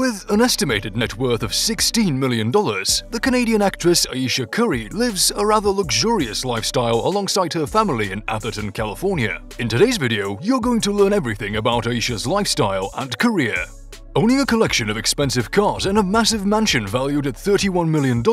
With an estimated net worth of $16 million, the Canadian actress Ayesha Curry lives a rather luxurious lifestyle alongside her family in Atherton, California. In today's video, you're going to learn everything about Ayesha's lifestyle and career. Owning a collection of expensive cars and a massive mansion valued at $31 million,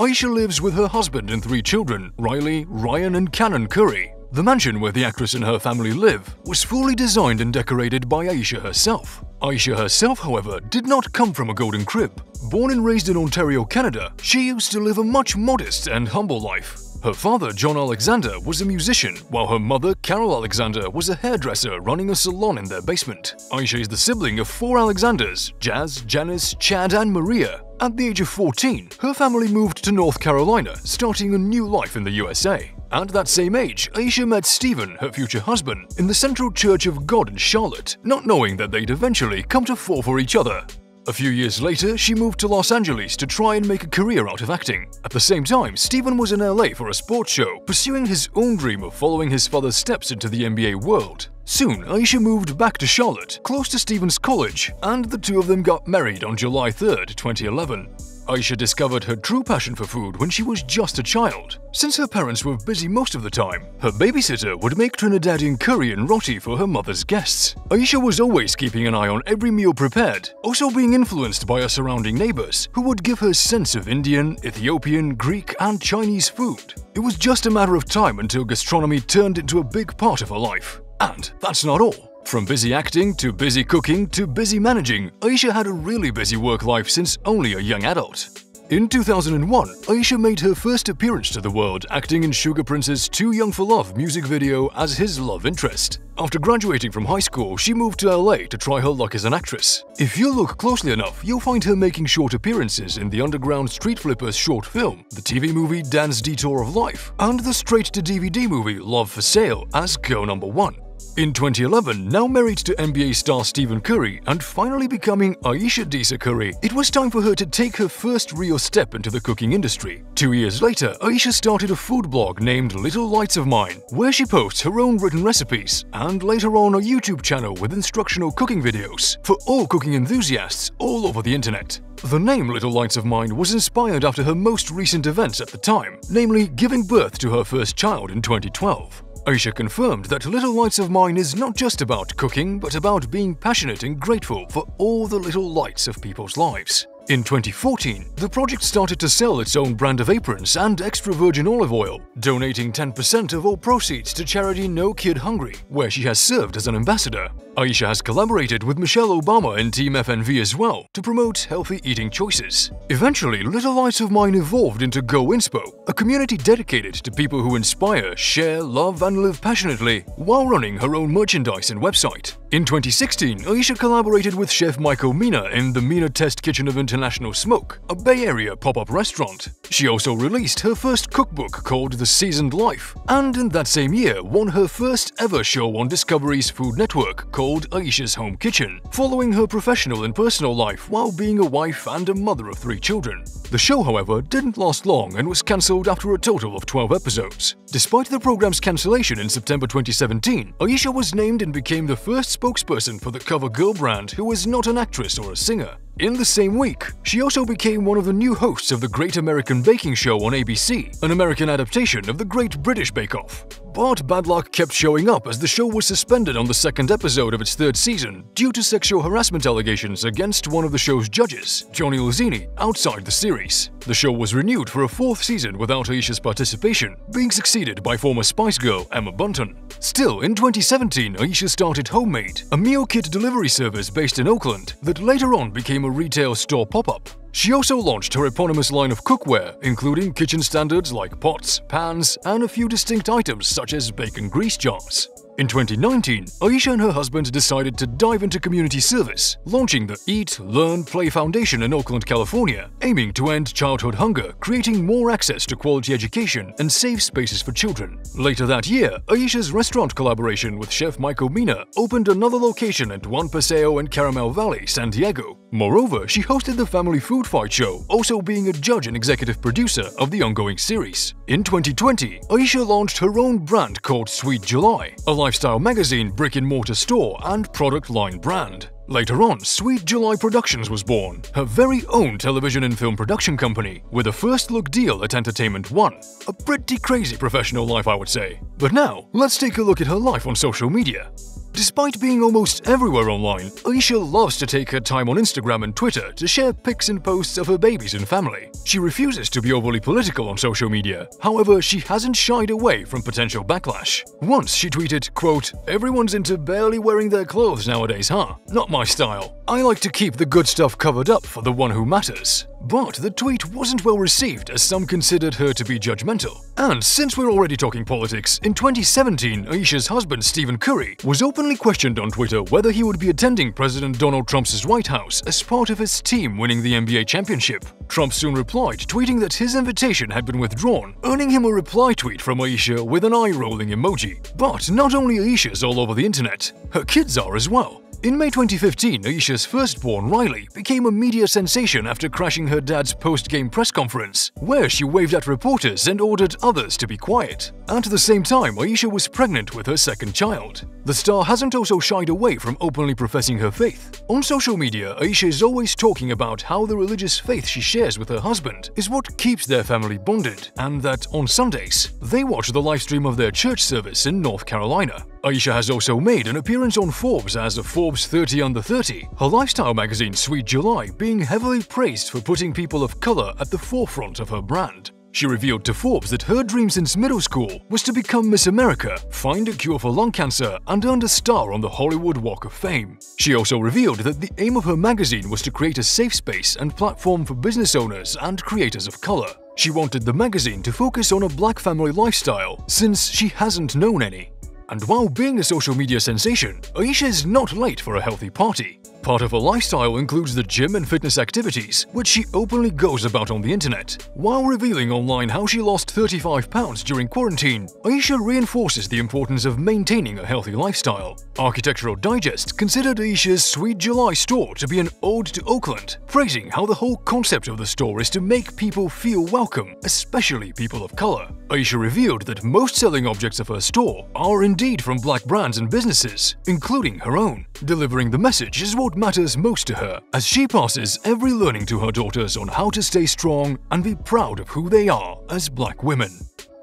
Ayesha lives with her husband and 3 children, Riley, Ryan and Cannon Curry. The mansion where the actress and her family live was fully designed and decorated by Ayesha herself. Ayesha herself, however, did not come from a golden crib. Born and raised in Ontario, Canada, she used to live a much modest and humble life. Her father, John Alexander, was a musician, while her mother, Carol Alexander, was a hairdresser running a salon in their basement. Ayesha is the sibling of 4 Alexanders: Jazz, Janice, Chad and Maria. At the age of 14, her family moved to North Carolina, starting a new life in the USA. At that same age, Ayesha met Stephen, her future husband, in the Central Church of God in Charlotte, not knowing that they'd eventually come to fall for each other. A few years later, she moved to Los Angeles to try and make a career out of acting. At the same time, Stephen was in LA for a sports show, pursuing his own dream of following his father's steps into the NBA world. Soon, Ayesha moved back to Charlotte, close to Stephen's college, and the two of them got married on July 3, 2011. Ayesha discovered her true passion for food when she was just a child. Since her parents were busy most of the time, her babysitter would make Trinidadian curry and roti for her mother's guests. Ayesha was always keeping an eye on every meal prepared, also being influenced by her surrounding neighbors, who would give her a sense of Indian, Ethiopian, Greek and Chinese food. It was just a matter of time until gastronomy turned into a big part of her life. And that's not all. From busy acting to busy cooking to busy managing, Ayesha had a really busy work life since only a young adult. In 2001, Ayesha made her first appearance to the world acting in Sugar Prince's Too Young for Love music video as his love interest. After graduating from high school, she moved to LA to try her luck as an actress. If you look closely enough, you'll find her making short appearances in the underground Street Flippers short film, the TV movie Dan's Detour of Life, and the straight-to-DVD movie Love for Sale as Girl Number 1. In 2011, now married to NBA star Stephen Curry and finally becoming Ayesha Curry, it was time for her to take her first real step into the cooking industry. 2 years later, Ayesha started a food blog named Little Lights of Mine, where she posts her own written recipes, and later on a YouTube channel with instructional cooking videos for all cooking enthusiasts all over the internet. The name Little Lights of Mine was inspired after her most recent events at the time, namely giving birth to her first child in 2012. Ayesha confirmed that Little Lights of Mine is not just about cooking, but about being passionate and grateful for all the little lights of people's lives. In 2014, the project started to sell its own brand of aprons and extra virgin olive oil, donating 10% of all proceeds to charity No Kid Hungry, where she has served as an ambassador. Ayesha has collaborated with Michelle Obama and Team FNV as well to promote healthy eating choices. Eventually, Little Lights of Mine evolved into Go Inspo, a community dedicated to people who inspire, share, love and live passionately while running her own merchandise and website. In 2016, Ayesha collaborated with Chef Michael Mina in the Mina Test Kitchen of International Smoke, a Bay Area pop-up restaurant. She also released her first cookbook called The Seasoned Life, and in that same year won her first ever show on Discovery's Food Network called Ayesha's Home Kitchen, following her professional and personal life while being a wife and a mother of 3 children. The show, however, didn't last long and was cancelled after a total of 12 episodes. Despite the program's cancellation in September 2017, Ayesha was named and became the first spokesperson for the CoverGirl brand who is not an actress or a singer. In the same week, she also became one of the new hosts of the Great American Baking Show on ABC, an American adaptation of the Great British Bake Off. But bad luck kept showing up as the show was suspended on the 2nd episode of its 3rd season due to sexual harassment allegations against one of the show's judges, Johnny Lozini, outside the series. The show was renewed for a 4th season without Ayesha's participation, being succeeded by former Spice Girl Emma Bunton. Still, in 2017, Ayesha started Homemade, a meal kit delivery service based in Oakland that later on became a retail store pop-up. She also launched her eponymous line of cookware, including kitchen standards like pots, pans, and a few distinct items such as bacon grease jars. In 2019, Ayesha and her husband decided to dive into community service, launching the Eat, Learn, Play Foundation in Oakland, California, aiming to end childhood hunger, creating more access to quality education and safe spaces for children. Later that year, Ayesha's restaurant collaboration with Chef Michael Mina opened another location at Juan Paseo in Caramel Valley, San Diego. Moreover, she hosted the Family Food Fight show, also being a judge and executive producer of the ongoing series. In 2020, Ayesha launched her own brand called Sweet July, a lifestyle magazine, brick-and-mortar store, and product line brand. Later on, Sweet July Productions was born, her very own television and film production company, with a first-look deal at Entertainment One. A pretty crazy professional life, I would say. But now, let's take a look at her life on social media. Despite being almost everywhere online, Ayesha loves to take her time on Instagram and Twitter to share pics and posts of her babies and family. She refuses to be overly political on social media, however, she hasn't shied away from potential backlash. Once she tweeted, quote, "Everyone's into barely wearing their clothes nowadays, huh? Not my style. I like to keep the good stuff covered up for the one who matters." But the tweet wasn't well received as some considered her to be judgmental. And since we're already talking politics, in 2017, Ayesha's husband Sven was openly questioned on Twitter whether he would be attending President Donald Trump's White House as part of his team winning the NBA championship. Trump soon replied, tweeting that his invitation had been withdrawn, earning him a reply tweet from Ayesha with an eye-rolling emoji. But not only Ayesha's all over the internet, her kids are as well. In May 2015, Ayesha's firstborn, Riley, became a media sensation after crashing her dad's post-game press conference, where she waved at reporters and ordered others to be quiet. At the same time, Ayesha was pregnant with her second child. The star hasn't also shied away from openly professing her faith. On social media, Ayesha is always talking about how the religious faith she shares with her husband is what keeps their family bonded, and that on Sundays, they watch the livestream of their church service in North Carolina. Ayesha has also made an appearance on Forbes as a Forbes 30 Under 30, her lifestyle magazine Sweet July being heavily praised for putting people of color at the forefront of her brand. She revealed to Forbes that her dream since middle school was to become Miss America, find a cure for lung cancer, and earn a star on the Hollywood Walk of Fame. She also revealed that the aim of her magazine was to create a safe space and platform for business owners and creators of color. She wanted the magazine to focus on a black family lifestyle, since she hasn't known any. And while being a social media sensation, Ayesha is not late for a healthy party. Part of her lifestyle includes the gym and fitness activities, which she openly goes about on the internet. While revealing online how she lost 35 pounds during quarantine, Ayesha reinforces the importance of maintaining a healthy lifestyle. Architectural Digest considered Ayesha's Sweet July store to be an ode to Oakland, praising how the whole concept of the store is to make people feel welcome, especially people of color. Ayesha revealed that most selling objects of her store are indeed from black brands and businesses, including her own. Delivering the message is what matters most to her, as she passes every learning to her daughters on how to stay strong and be proud of who they are as black women.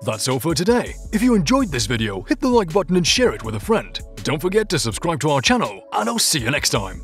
That's all for today. If you enjoyed this video, hit the like button and share it with a friend. Don't forget to subscribe to our channel, and I'll see you next time.